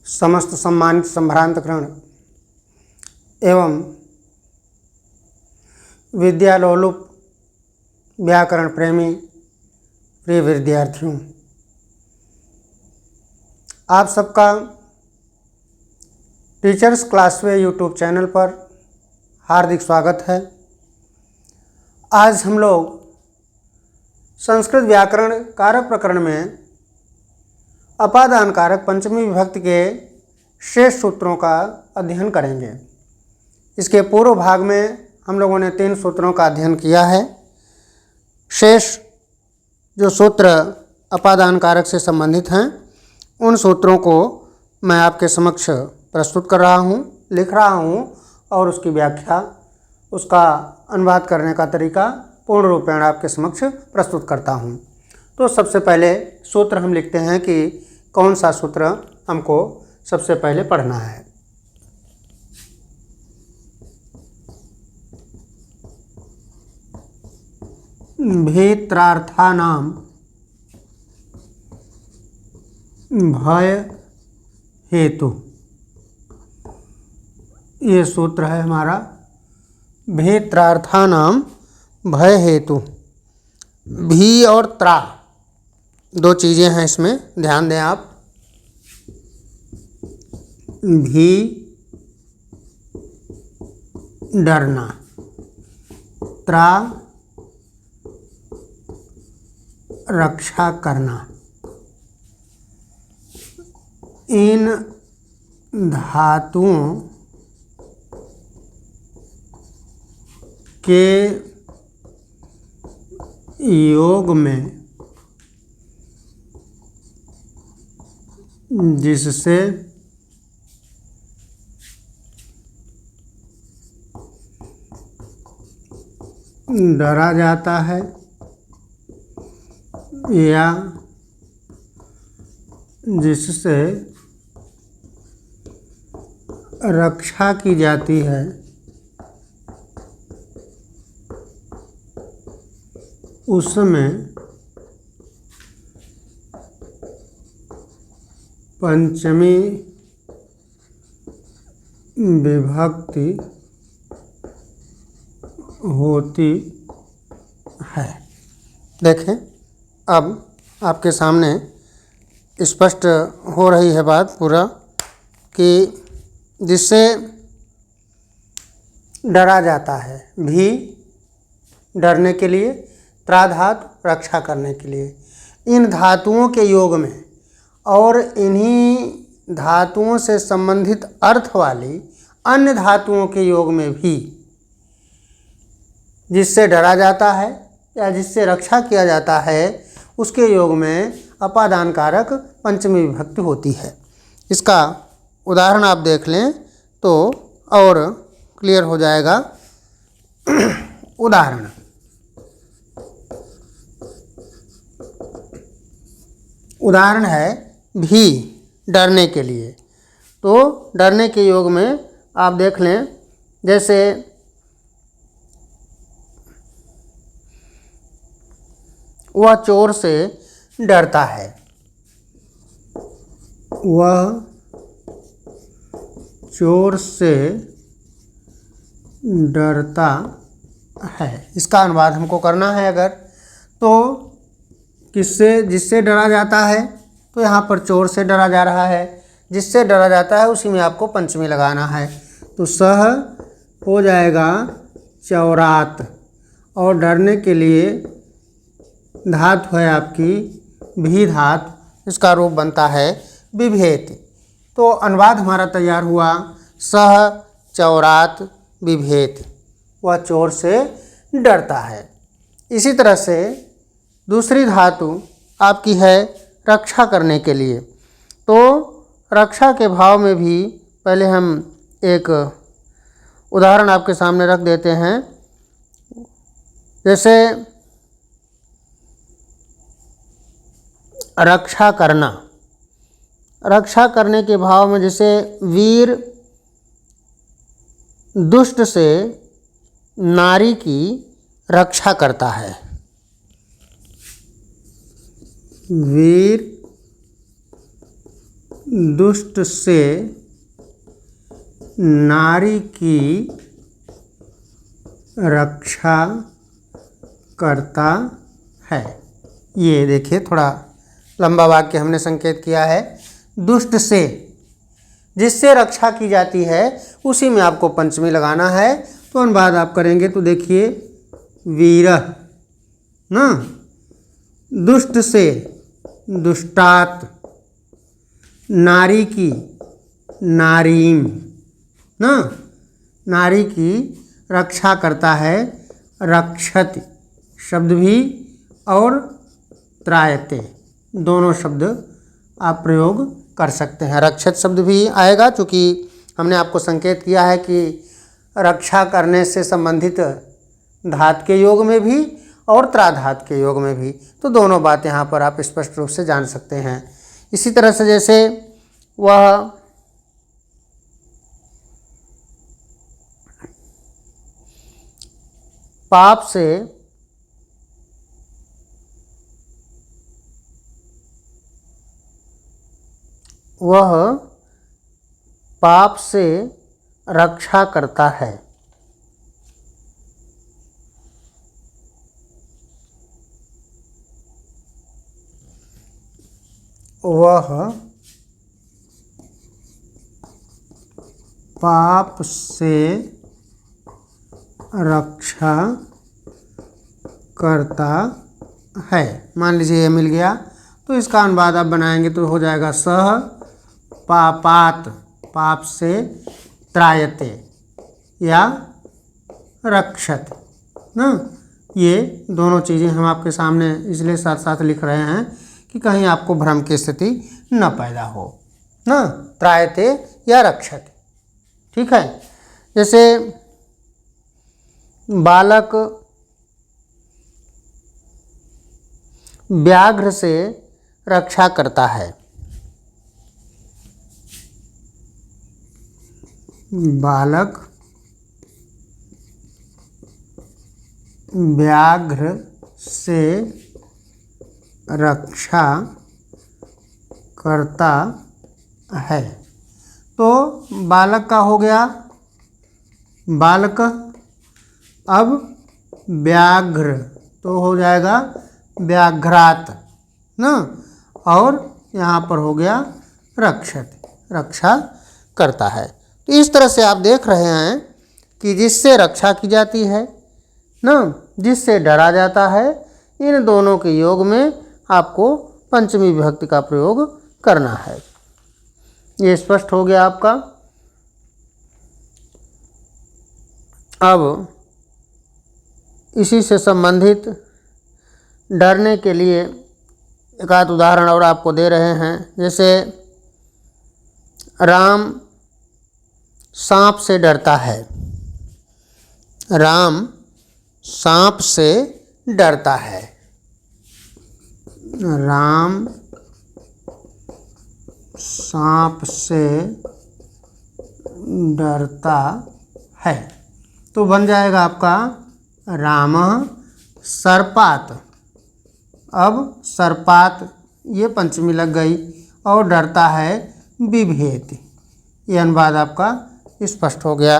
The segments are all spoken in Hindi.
समस्त सम्मानित संभ्रांतकरण एवं विद्यालोलुप व्याकरण प्रेमी प्रिय विद्यार्थियों, आप सबका टीचर्स क्लासवे यूट्यूब चैनल पर हार्दिक स्वागत है। आज हम लोग संस्कृत व्याकरण कारक प्रकरण में अपादान कारक पंचमी विभक्ति के शेष सूत्रों का अध्ययन करेंगे। इसके पूर्व भाग में हम लोगों ने 3 सूत्रों का अध्ययन किया है। शेष जो सूत्र अपादान कारक से संबंधित हैं, उन सूत्रों को मैं आपके समक्ष प्रस्तुत कर रहा हूँ, लिख रहा हूँ और उसकी व्याख्या, उसका अनुवाद करने का तरीका पूर्ण रूपेण आपके समक्ष प्रस्तुत करता हूँ। तो सबसे पहले सूत्र हम लिखते हैं कि कौन सा सूत्र हमको सबसे पहले पढ़ना है। भीत्रार्थानां भय हेतु, ये सूत्र है हमारा। भीत्रार्थानां भय हेतु। भी और त्रा दो चीज़ें हैं, इसमें ध्यान दें आप। भी डरना, त्रा रक्षा करना। इन धातुओं के योग में जिससे डरा जाता है या जिससे रक्षा की जाती है, उसमें पंचमी विभक्ति होती है। देखें, अब आपके सामने स्पष्ट हो रही है बात पूरा कि जिससे डरा जाता है। भी डरने के लिए, त्रा धातु रक्षा करने के लिए। इन धातुओं के योग में और इन्हीं धातुओं से संबंधित अर्थ वाली अन्य धातुओं के योग में भी जिससे डरा जाता है या जिससे रक्षा किया जाता है, उसके योग में अपादान कारक पंचमी विभक्ति होती है। इसका उदाहरण आप देख लें तो और क्लियर हो जाएगा। उदाहरण, उदाहरण है भी डरने के लिए। तो डरने के योग में आप देख लें, जैसे वह चोर से डरता है। वह चोर से डरता है। इसका अनुवाद हमको करना है अगर, तो किससे, जिससे डरा जाता है, तो यहाँ पर चोर से डरा जा रहा है। जिससे डरा जाता है उसी में आपको पंचमी लगाना है। तो सह हो जाएगा चौरात, और डरने के लिए धातु है आपकी भी धातु, इसका रूप बनता है बिभेति। तो अनुवाद हमारा तैयार हुआ, सह चौरात बिभेति, वह चोर से डरता है। इसी तरह से दूसरी धातु आपकी है रक्षा करने के लिए। तो रक्षा के भाव में भी पहले हम एक उदाहरण आपके सामने रख देते हैं। जैसे रक्षा करना, रक्षा करने के भाव में जैसे वीर दुष्ट से नारी की रक्षा करता है। वीर दुष्ट से नारी की रक्षा करता है। ये देखिए थोड़ा लंबा वाक्य हमने संकेत किया है। दुष्ट से, जिससे रक्षा की जाती है, उसी में आपको पंचमी लगाना है। तो अनुवाद आप करेंगे तो देखिए वीरः ना, दुष्ट से दुष्टात, नारी की नारीम ना, नारी की रक्षा करता है, रक्षति शब्द भी और त्रायते दोनों शब्द आप प्रयोग कर सकते हैं। रक्षत शब्द भी आएगा, चूँकि हमने आपको संकेत किया है कि रक्षा करने से संबंधित धातु के योग में भी और त्राधातु के योग में भी, तो दोनों बात यहाँ पर आप स्पष्ट रूप से जान सकते हैं। इसी तरह से जैसे वह पाप से रक्षा करता है। वह पाप से रक्षा करता है। मान लीजिए ये मिल गया, तो इसका अनुवाद आप बनाएंगे तो हो जाएगा सह पापात, पाप से, त्रायते या रक्षत ना। ये दोनों चीज़ें हम आपके सामने इसलिए साथ साथ लिख रहे हैं कि कहीं आपको भ्रम की स्थिति न पैदा हो ना, त्रायते या रक्षत। ठीक है। जैसे बालक व्याघ्र से रक्षा करता है। बालक व्याघ्र से रक्षा करता है। तो बालक का हो गया बालक, अब व्याघ्र तो हो जाएगा व्याघ्रात ना, और यहाँ पर हो गया रक्षत, रक्षा करता है। तो इस तरह से आप देख रहे हैं कि जिससे रक्षा की जाती है ना, जिससे डरा जाता है, इन दोनों के योग में आपको पंचमी विभक्ति का प्रयोग करना है। ये स्पष्ट हो गया आपका। अब इसी से संबंधित डरने के लिए एक आध उदाहरण और आपको दे रहे हैं। जैसे राम सांप से डरता है। राम सांप से डरता है। राम सांप से डरता है। तो बन जाएगा आपका रामः सर्पात। अब सर्पात ये पंचमी लग गई और डरता है बिभेति। ये अनुवाद आपका स्पष्ट हो गया।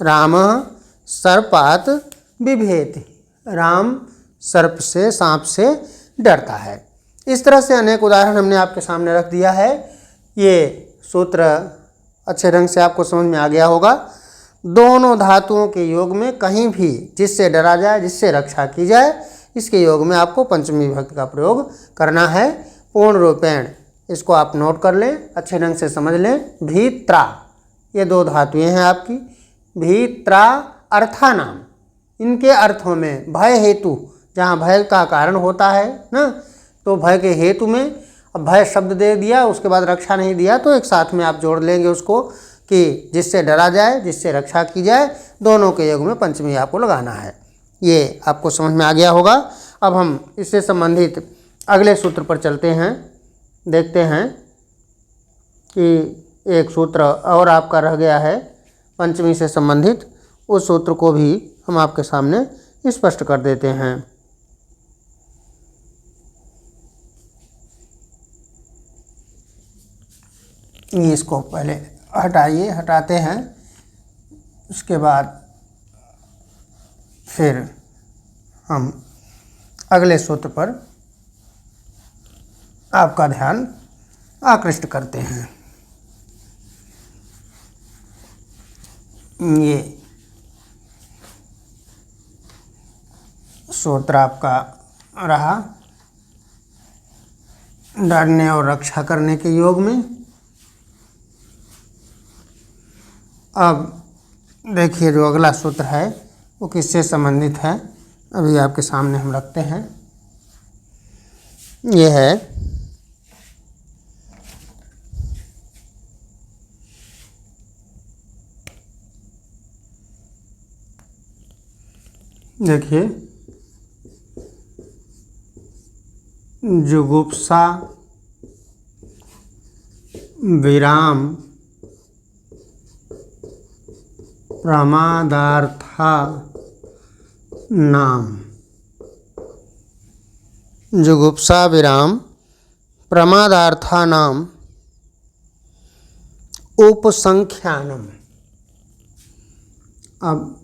रामः सर्पात बिभेति, राम सर्प से, सांप से डरता है। इस तरह से अनेक उदाहरण हमने आपके सामने रख दिया है। ये सूत्र अच्छे ढंग से आपको समझ में आ गया होगा। दोनों धातुओं के योग में कहीं भी जिससे डरा जाए, जिससे रक्षा की जाए, इसके योग में आपको पंचमी विभक्ति का प्रयोग करना है पूर्ण रूपेण। इसको आप नोट कर लें, अच्छे ढंग से समझ लें। भीत्रा, ये दो धातुएं हैं आपकी। भीत्रा अर्थानाम, इनके अर्थों में भय हेतु, जहाँ भय का कारण होता है ना, तो भय के हेतु में अब भय शब्द दे दिया, उसके बाद रक्षा नहीं दिया, तो एक साथ में आप जोड़ लेंगे उसको कि जिससे डरा जाए, जिससे रक्षा की जाए, दोनों के योग में पंचमी आपको लगाना है। ये आपको समझ में आ गया होगा। अब हम इससे संबंधित अगले सूत्र पर चलते हैं। देखते हैं कि एक सूत्र और आपका रह गया है पंचमी से संबंधित, उस सूत्र को भी हम आपके सामने स्पष्ट कर देते हैं। ये इसको पहले हटाइए, हटाते हैं, उसके बाद फिर हम अगले सूत्र पर आपका ध्यान आकृष्ट करते हैं। ये सूत्र आपका रहा डरने और रक्षा करने के योग में। अब देखिए जो अगला सूत्र है वो किससे संबंधित है, अभी आपके सामने हम रखते हैं। ये है देखिए जुगुप्सा विराम प्रमादार्था नाम। जुगुप्सा विराम प्रमादार्था नाम उपसंख्यानम। अब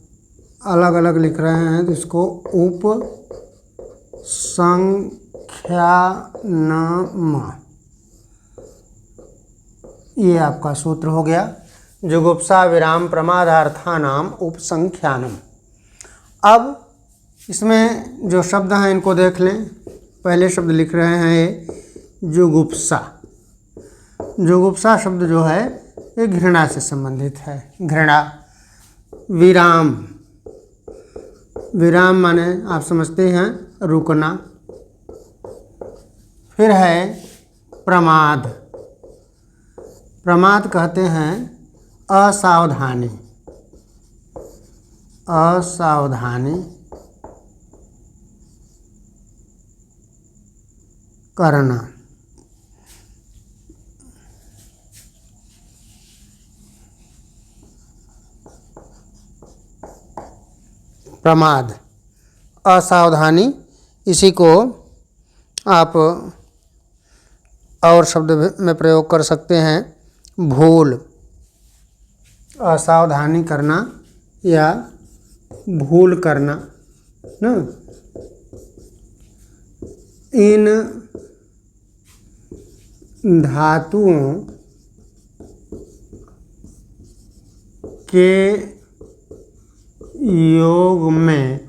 अलग अलग लिख रहे हैं तो इसको उपसंख्यानम, ये आपका सूत्र हो गया। जुगुप्सा विराम प्रमादार्था नाम उपसंख्यानम। अब इसमें जो शब्द हैं इनको देख लें। पहले शब्द लिख रहे हैं ये जुगुप्सा। जुगुप्सा शब्द जो है ये घृणा से संबंधित है, घृणा। विराम, विराम माने आप समझते हैं रुकना। फिर है प्रमाद, प्रमाद कहते हैं असावधानी, असावधानी करना। प्रमाद, असावधानी, इसी को आप और शब्द में प्रयोग कर सकते हैं भूल। असावधानी करना या भूल करना ना। इन धातुओं के योग में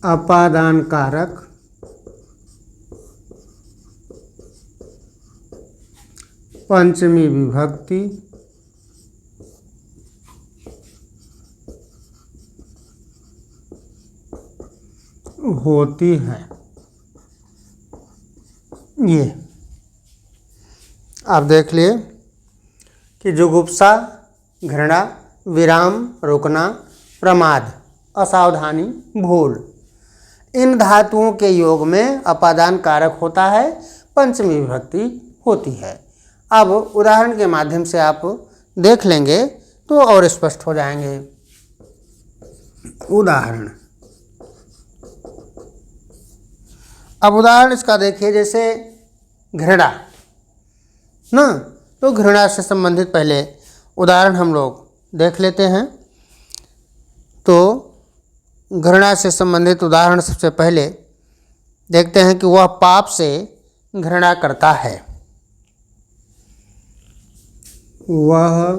अपादान कारक पंचमी विभक्ति होती है। ये आप देख लिए कि जुगुप्सा घृणा, विराम रुकना, प्रमाद असावधानी, भूल, इन धातुओं के योग में अपादान कारक होता है, पंचमी विभक्ति होती है। अब उदाहरण के माध्यम से आप देख लेंगे तो और स्पष्ट हो जाएंगे। उदाहरण, अब उदाहरण इसका देखिए, जैसे घृणा ना, तो घृणा से संबंधित पहले उदाहरण हम लोग देख लेते हैं। तो घृणा से संबंधित उदाहरण सबसे पहले देखते हैं कि वह पाप से घृणा करता है। वह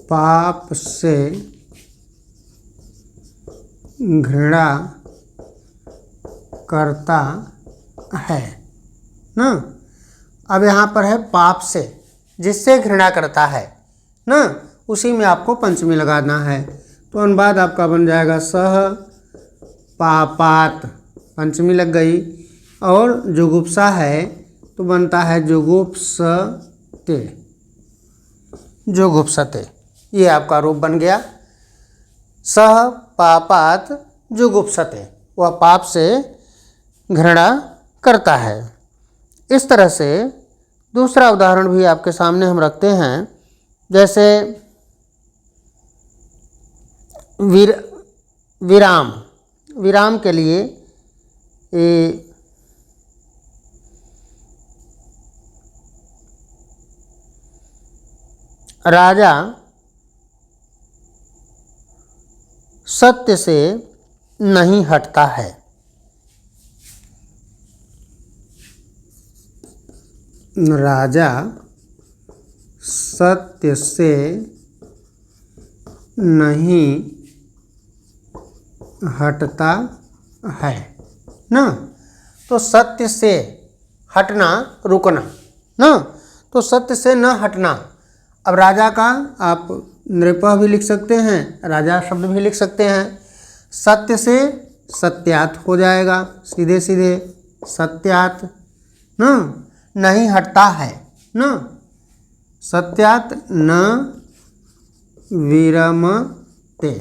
पाप से घृणा करता है ना। अब यहाँ पर है पाप से, जिससे घृणा करता है ना, उसी में आपको पंचमी लगाना है। तो अनुवाद आपका बन जाएगा सह पापात, पंचमी लग गई। और जुगुप्सा है तो बनता है जुगुप्सते, जुगुप्सते, ये आपका रूप बन गया। सह पापात जुगुप्सते, वह पाप से घृणा करता है। इस तरह से दूसरा उदाहरण भी आपके सामने हम रखते हैं। जैसे विराम, विराम के लिए राजा सत्य से नहीं हटता है। राजा सत्य से नहीं हटता है ना। तो सत्य से हटना, रुकना ना, तो सत्य से न हटना। अब राजा का आप नृपः भी लिख सकते हैं, राजा शब्द भी लिख सकते हैं। सत्य से सत्यात हो जाएगा, सीधे सीधे सत्यात ना, नहीं हटता है ना, सत्यात न विरमते,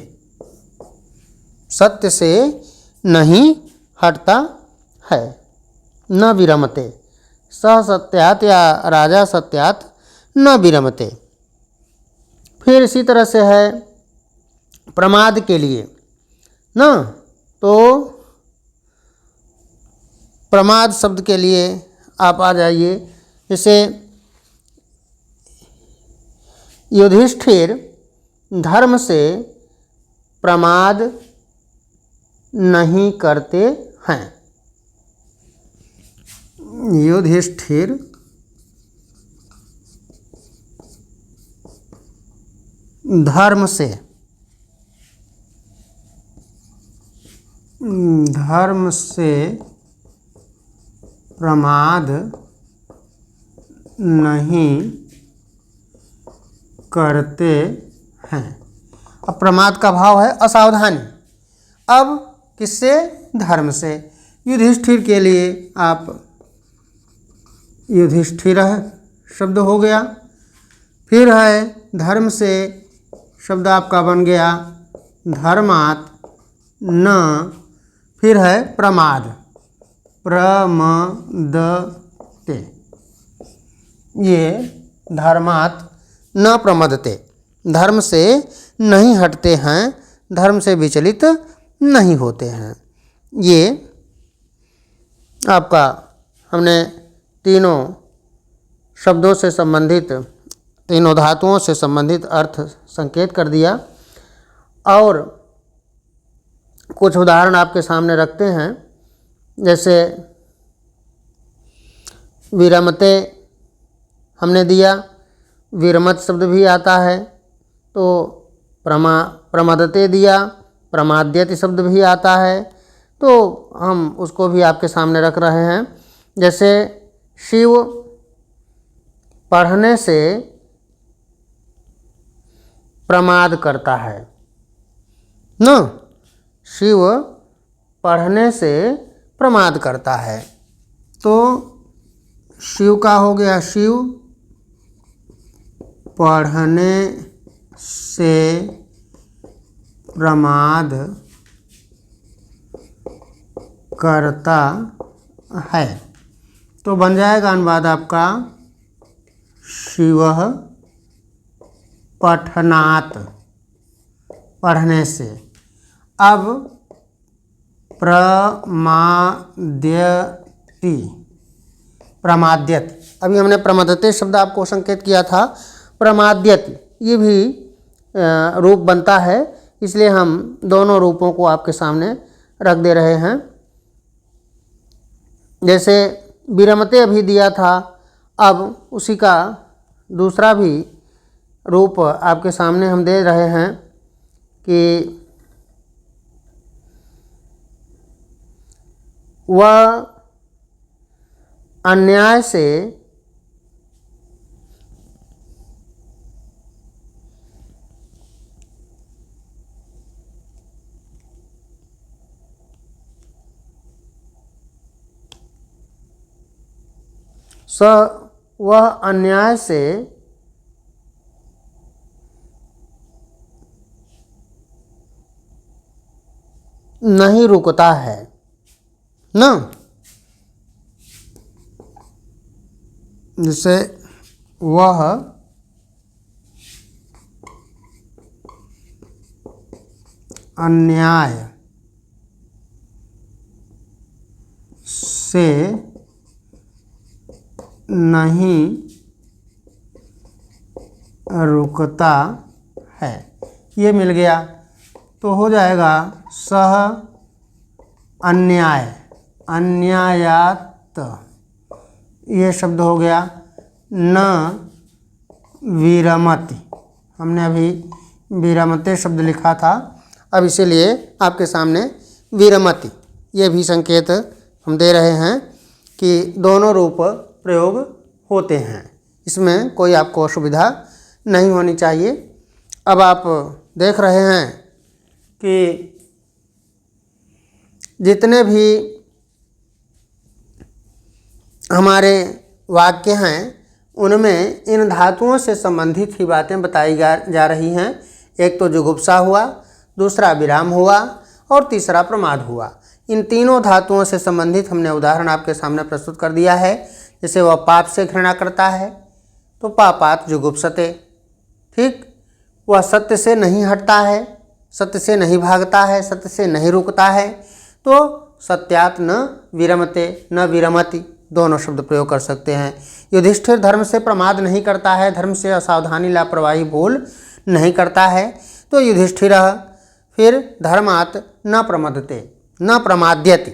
सत्य से नहीं हटता है, न विरमते। स सत्यात या राजा सत्यात न विरमते। फिर इसी तरह से है प्रमाद के लिए ना, तो प्रमाद शब्द के लिए आप आ जाइए। जैसे युधिष्ठिर धर्म से प्रमाद नहीं करते हैं। युधिष्ठिर धर्म से प्रमाद नहीं करते हैं। अब प्रमाद का भाव है असावधानी। अब किससे? धर्म से। युधिष्ठिर के लिए आप युधिष्ठिरः शब्द हो गया। फिर है धर्म से शब्द आपका बन गया धर्मात् न। फिर है प्रमाद, प्रमदते। ये धर्मात् न प्रमदते, धर्म से नहीं हटते हैं, धर्म से विचलित नहीं होते हैं। ये आपका हमने तीनों शब्दों से संबंधित, तीनों धातुओं से संबंधित अर्थ संकेत कर दिया। और कुछ उदाहरण आपके सामने रखते हैं। जैसे विरमते हमने दिया, विरमत शब्द भी आता है, तो प्रमदते दिया, प्रमाद्यति शब्द भी आता है, तो हम उसको भी आपके सामने रख रहे हैं। जैसे शिव पढ़ने से प्रमाद करता है न, शिव पढ़ने से प्रमाद करता है। तो शिव का हो गया शिव पढ़ने से प्रमाद करता है, तो बन जाएगा अनुवाद आपका शिवः पठनात्, पढ़ने से। अब प्रमाद्यति, प्रमाद्यति, अभी हमने प्रमदते शब्द आपको संकेत किया था। प्रमाद्यति ये भी रूप बनता है, इसलिए हम दोनों रूपों को आपके सामने रख दे रहे हैं। जैसे विरमते अभी दिया था, अब उसी का दूसरा भी रूप आपके सामने हम दे रहे हैं कि वह अन्याय से वह अन्याय से नहीं रुकता है ना। जैसे वह अन्याय से नहीं रुकता है, ये मिल गया। तो हो जाएगा सह अन्याय, अन्यायात, ये शब्द हो गया। न विरमति, हमने अभी विरमते शब्द लिखा था, अब इसीलिए आपके सामने विरमति, ये भी संकेत हम दे रहे हैं कि दोनों रूप प्रयोग होते हैं, इसमें कोई आपको असुविधा नहीं होनी चाहिए। अब आप देख रहे हैं कि जितने भी हमारे वाक्य हैं उनमें इन धातुओं से संबंधित ही बातें बताई जा रही हैं। एक तो जुगुप्सा हुआ, दूसरा विराम हुआ और तीसरा प्रमाद हुआ। इन तीनों धातुओं से संबंधित हमने उदाहरण आपके सामने प्रस्तुत कर दिया है। जैसे वह पाप से घृणा करता है तो पापात जुगुप्सते, ठीक। वह सत्य से नहीं हटता है, सत्य से नहीं भागता है, सत्य से नहीं रुकता है तो सत्यात न विरमते, न विरमति, दोनों शब्द प्रयोग कर सकते हैं। युधिष्ठिर धर्म से प्रमाद नहीं करता है, धर्म से असावधानी लापरवाही भूल नहीं करता है तो युधिष्ठिर। फिर धर्मात न प्रमदते, न प्रमाद्यति,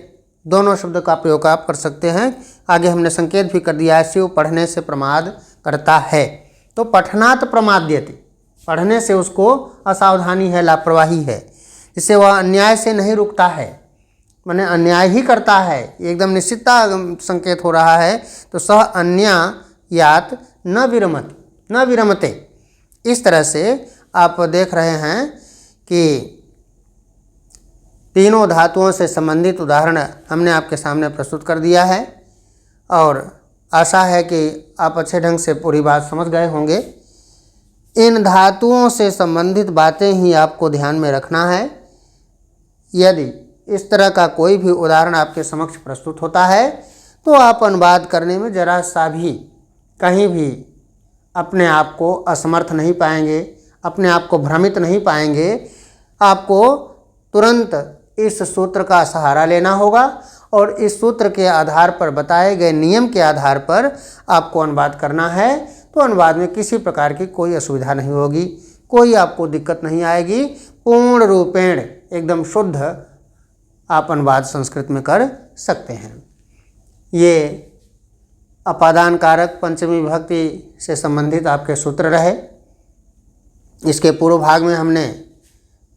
दोनों शब्द का प्रयोग आप कर सकते हैं। आगे हमने संकेत भी कर दिया है, शिव पढ़ने से प्रमाद करता है तो पठनात् प्रमाद्यति, पढ़ने से उसको असावधानी है, लापरवाही है। इससे वह अन्याय से नहीं रुकता है, माने अन्याय ही करता है, एकदम निश्चितता संकेत हो रहा है। तो सह अन्यायात न विरमति, न विरमते, इस तरह से आप देख रहे हैं कि तीनों धातुओं से संबंधित उदाहरण हमने आपके सामने प्रस्तुत कर दिया है और आशा है कि आप अच्छे ढंग से पूरी बात समझ गए होंगे। इन धातुओं से संबंधित बातें ही आपको ध्यान में रखना है। यदि इस तरह का कोई भी उदाहरण आपके समक्ष प्रस्तुत होता है तो आप अनुवाद करने में जरा सा भी कहीं भी अपने आप को असमर्थ नहीं पाएंगे, अपने आप को भ्रमित नहीं पाएंगे। आपको तुरंत इस सूत्र का सहारा लेना होगा और इस सूत्र के आधार पर, बताए गए नियम के आधार पर आपको अनुवाद करना है। तो अनुवाद में किसी प्रकार की कोई असुविधा नहीं होगी, कोई आपको दिक्कत नहीं आएगी। पूर्ण रूपेण एकदम शुद्ध आप अनुवाद संस्कृत में कर सकते हैं। ये अपादान कारक पंचमी विभक्ति से संबंधित आपके सूत्र रहे। इसके पूर्व भाग में हमने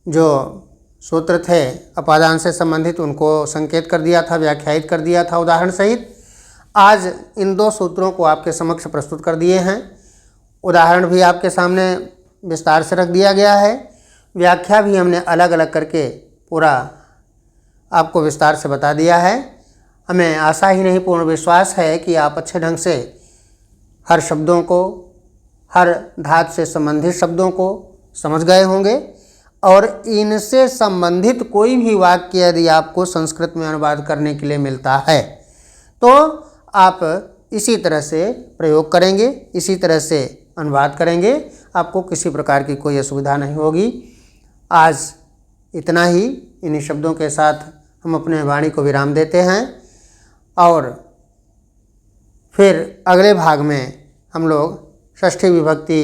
जो सूत्र थे अपादान से संबंधित उनको संकेत कर दिया था, व्याख्यायित कर दिया था उदाहरण सहित। आज इन दो सूत्रों को आपके समक्ष प्रस्तुत कर दिए हैं। उदाहरण भी आपके सामने विस्तार से रख दिया गया है, व्याख्या भी हमने अलग अलग करके पूरा आपको विस्तार से बता दिया है। हमें आशा ही नहीं पूर्ण विश्वास है कि आप अच्छे ढंग से हर शब्दों को, हर धातु से संबंधित शब्दों को समझ गए होंगे और इनसे संबंधित कोई भी वाक्य यदि आपको संस्कृत में अनुवाद करने के लिए मिलता है तो आप इसी तरह से प्रयोग करेंगे, इसी तरह से अनुवाद करेंगे, आपको किसी प्रकार की कोई असुविधा नहीं होगी। आज इतना ही, इन्हीं शब्दों के साथ हम अपने वाणी को विराम देते हैं और फिर अगले भाग में हम लोग षष्ठी विभक्ति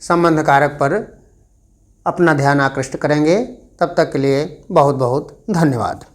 संबंध कारक पर अपना ध्यान आकृष्ट करेंगे। तब तक के लिए बहुत बहुत धन्यवाद।